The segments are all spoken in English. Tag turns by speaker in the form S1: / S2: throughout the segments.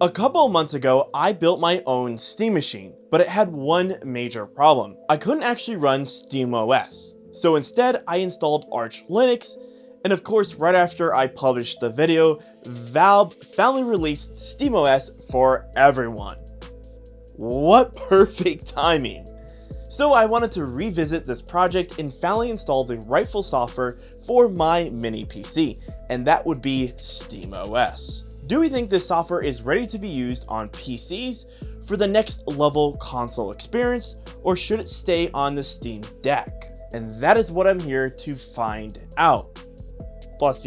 S1: A couple of months ago, I built my own Steam machine, but it had one major problem. I couldn't actually run SteamOS. So instead, I installed Arch Linux, and of course, right after I published the video, Valve finally released SteamOS for everyone. What perfect timing! So I wanted to revisit this project and finally install the rightful software for my mini PC, and that would be SteamOS. Do we think this software is ready to be used on PCs for the next level console experience, or should it stay on the Steam Deck? And that is what I'm here to find out. Plus,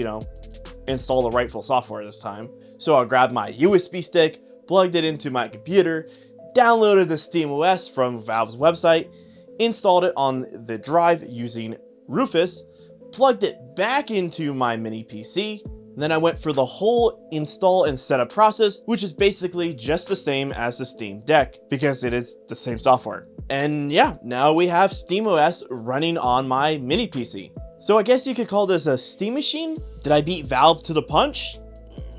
S1: install the rightful software this time. So I'll grab my USB stick, plugged it into my computer, downloaded the SteamOS from Valve's website, installed it on the drive using Rufus, plugged it back into my mini PC, and then I went for the whole install and setup process, which is basically just the same as the Steam Deck because it is the same software. And yeah, now we have SteamOS running on my mini PC. So I guess you could call this a Steam machine? Did I beat Valve to the punch?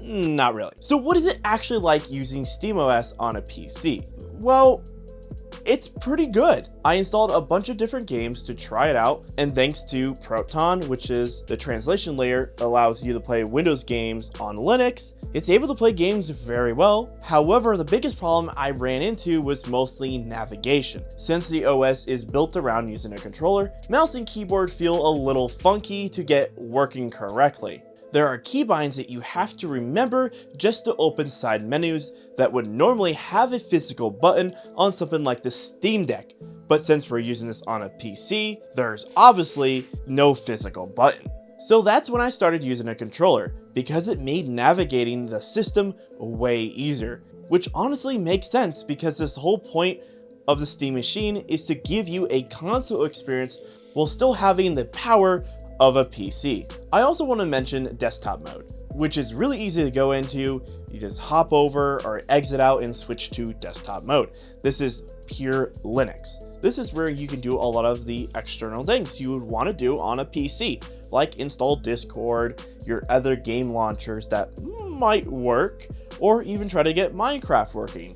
S1: Not really. So what is it actually like using SteamOS on a PC? Well, it's pretty good. I installed a bunch of different games to try it out, and thanks to Proton, which is the translation layer that allows you to play Windows games on Linux, it's able to play games very well. However, the biggest problem I ran into was mostly navigation. Since the OS is built around using a controller, mouse and keyboard feel a little funky to get working correctly. There are keybinds that you have to remember just to open side menus that would normally have a physical button on something like the Steam Deck, but since we're using this on a PC, there's obviously no physical button. So that's when I started using a controller, because it made navigating the system way easier, which honestly makes sense because this whole point of the Steam machine is to give you a console experience while still having the power of a PC. I also want to mention desktop mode, which is really easy to go into. You just hop over or exit out and switch to desktop mode. This is pure Linux. This is where you can do a lot of the external things you would want to do on a PC, like install Discord, your other game launchers that might work, or even try to get Minecraft working.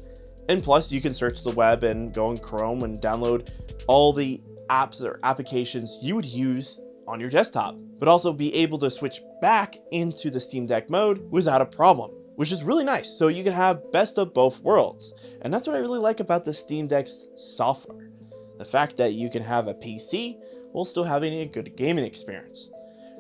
S1: And plus, you can search the web and go in Chrome and download all the apps or applications you would use on your desktop, but also be able to switch back into the Steam Deck mode without a problem, which is really nice. So you can have best of both worlds. And that's what I really like about the Steam Deck's software. The fact that you can have a PC while still having a good gaming experience.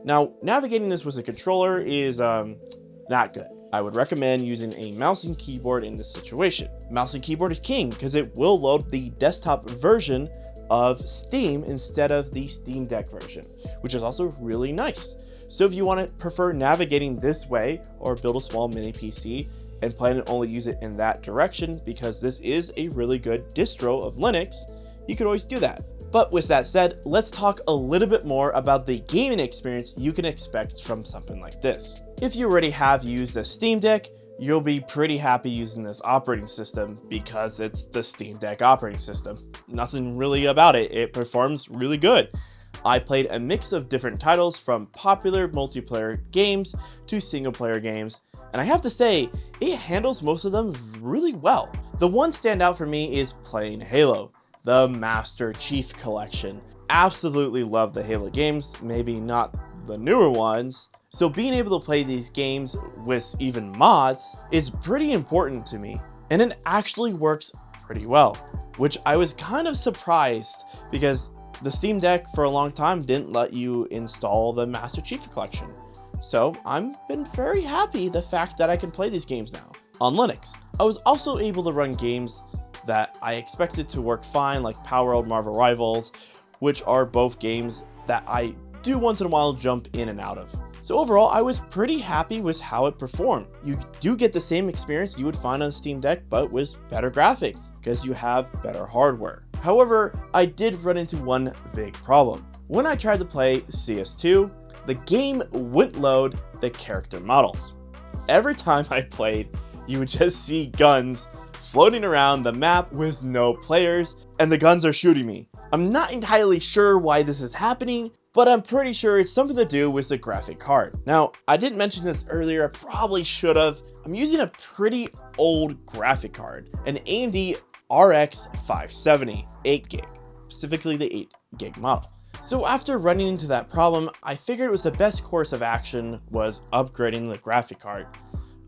S1: Now, navigating this with a controller is not good. I would recommend using a mouse and keyboard in this situation. Mouse and keyboard is king because it will load the desktop version of Steam instead of the Steam Deck version, which is also really nice. So if you want to prefer navigating this way or build a small mini PC and plan to only use it in that direction because this is a really good distro of Linux, you could always do that. But with that said, let's talk a little bit more about the gaming experience you can expect from something like this. If you already have used a Steam Deck, you'll be pretty happy using this operating system because it's the Steam Deck operating system. Nothing really about it. It performs really good. I played a mix of different titles from popular multiplayer games to single player games, and I have to say, it handles most of them really well. The one standout for me is playing Halo, the Master Chief Collection. Absolutely love the Halo games, maybe not the newer ones. So being able to play these games with even mods is pretty important to me, and it actually works pretty well, which I was kind of surprised because the Steam Deck for a long time didn't let you install the Master Chief Collection. So I've been very happy the fact that I can play these games now on Linux. I was also able to run games that I expected to work fine, like Power World Marvel Rivals, which are both games that I do once in a while jump in and out of. So overall, I was pretty happy with how it performed. You do get the same experience you would find on a Steam Deck, but with better graphics, because you have better hardware. However, I did run into one big problem. When I tried to play CS2, the game wouldn't load the character models. Every time I played, you would just see guns floating around the map with no players, and the guns are shooting me. I'm not entirely sure why this is happening, but I'm pretty sure it's something to do with the graphic card. Now, I didn't mention this earlier, I probably should have. I'm using a pretty old graphic card, an AMD RX 570, 8 gig, specifically the 8 gig model. So after running into that problem, I figured it was the best course of action was upgrading the graphic card.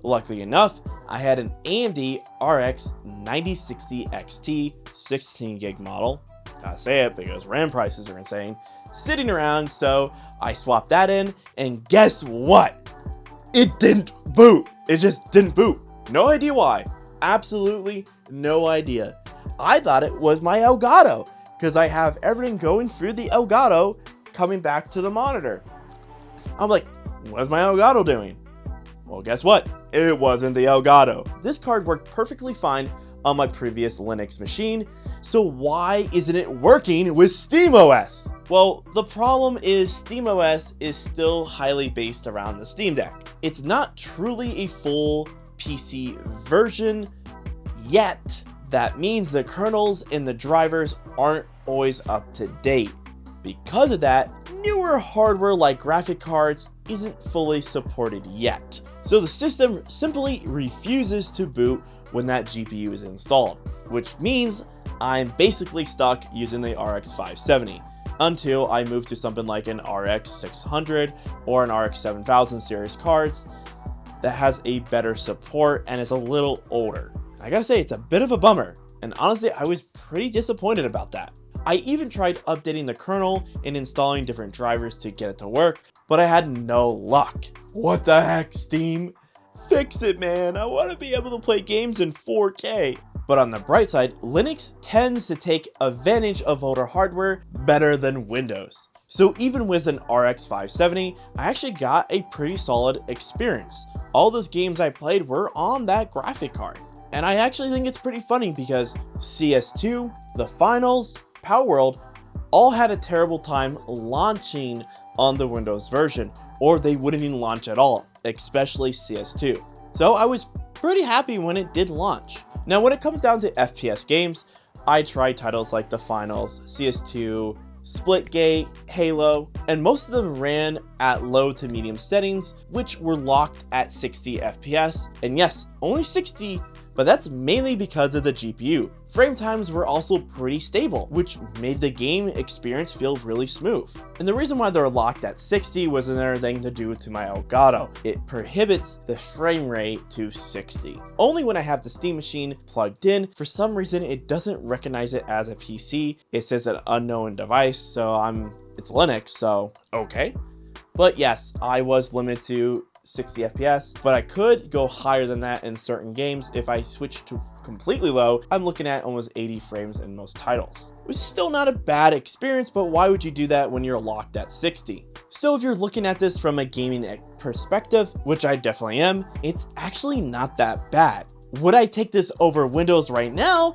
S1: Luckily enough, I had an AMD RX 9060 XT 16 gig model, gotta say it because RAM prices are insane, sitting around, so I swapped that in, and guess what? It didn't boot. It just didn't boot. No idea why. Absolutely no idea. I thought it was my Elgato, because I have everything going through the Elgato coming back to the monitor. I'm like, what's my Elgato doing? Well, guess what? It wasn't the Elgato. This card worked perfectly fine on my previous Linux machine, so why isn't it working with SteamOS? Well, the problem is SteamOS is still highly based around the Steam Deck. It's not truly a full PC version yet. That means the kernels and the drivers aren't always up to date. Because of that, newer hardware like graphic cards isn't fully supported yet. So the system simply refuses to boot when that GPU is installed, which means I'm basically stuck using the RX 570 until I move to something like an RX 600 or an RX 7000 series cards that has a better support and is a little older. I gotta say, it's a bit of a bummer, and honestly, I was pretty disappointed about that. I even tried updating the kernel and installing different drivers to get it to work, but I had no luck. What the heck, Steam? Fix it, man. I want to be able to play games in 4K. But on the bright side, Linux tends to take advantage of older hardware better than Windows. So even with an RX 570, I actually got a pretty solid experience. All those games I played were on that graphic card. And I actually think it's pretty funny because CS2, the finals, Power World, all had a terrible time launching on the Windows version, or they wouldn't even launch at all, especially CS2. So I was pretty happy when it did launch. Now when it comes down to FPS games, I tried titles like the finals, CS2, Splitgate, Halo, and most of them ran at low to medium settings, which were locked at 60 FPS. And yes, only 60, but that's mainly because of the GPU. Frame times were also pretty stable, which made the game experience feel really smooth. And the reason why they're locked at 60 was another thing to do to my Elgato. It prohibits the frame rate to 60. Only when I have the Steam machine plugged in, for some reason it doesn't recognize it as a PC. It says an unknown device, so it's Linux, so okay. But yes, I was limited to 60 FPS, but I could go higher than that in certain games. If I switch to completely low, I'm looking at almost 80 frames in most titles. It was still not a bad experience, but why would you do that when you're locked at 60? So if you're looking at this from a gaming perspective, which I definitely am, it's actually not that bad. Would I take this over Windows right now?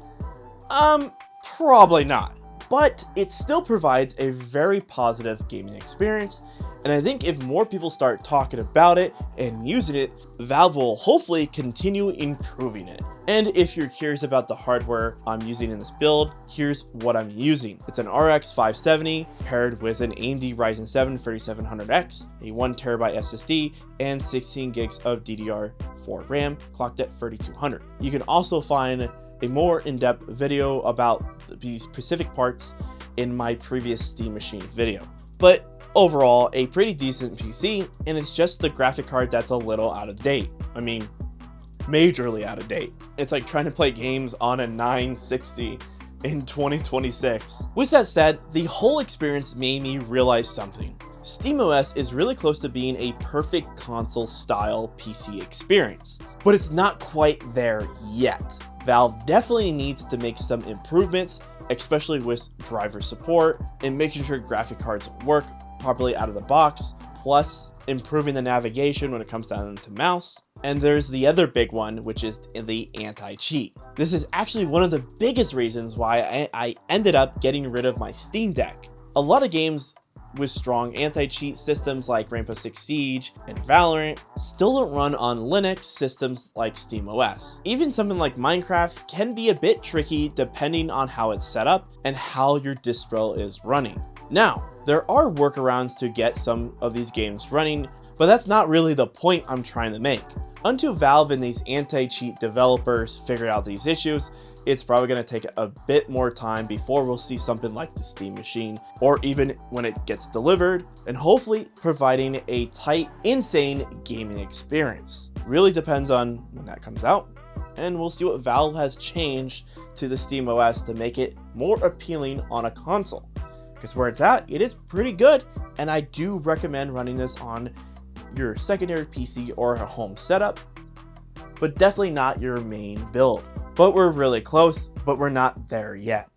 S1: Probably not. But it still provides a very positive gaming experience. And I think if more people start talking about it and using it, Valve will hopefully continue improving it. And if you're curious about the hardware I'm using in this build, here's what I'm using. It's an RX 570 paired with an AMD Ryzen 7 3700X, a 1TB SSD, and 16 gigs of DDR4 RAM clocked at 3200. You can also find a more in-depth video about these specific parts in my previous Steam machine video. But overall, a pretty decent PC, and it's just the graphic card that's a little out of date. I mean, majorly out of date. It's like trying to play games on a 960 in 2026. With that said, the whole experience made me realize something. SteamOS is really close to being a perfect console-style PC experience, but it's not quite there yet. Valve definitely needs to make some improvements, especially with driver support and making sure graphic cards work properly out of the box, plus improving the navigation when it comes down to mouse. And there's the other big one, which is the anti-cheat. This is actually one of the biggest reasons why I ended up getting rid of my Steam Deck. A lot of games with strong anti-cheat systems like Rainbow Six Siege and Valorant still don't run on Linux systems like SteamOS. Even something like Minecraft can be a bit tricky depending on how it's set up and how your distro is running. Now, there are workarounds to get some of these games running, But that's not really the point I'm trying to make. Until Valve and these anti-cheat developers figure out these issues, it's probably going to take a bit more time before we'll see something like the Steam Machine, or even when it gets delivered, and hopefully providing a tight, insane gaming experience. Really depends on when that comes out, and we'll see what Valve has changed to the SteamOS to make it more appealing on a console. Because where it's at, it is pretty good, and I do recommend running this on your secondary PC or a home setup, but definitely not your main build. But we're really close, but we're not there yet.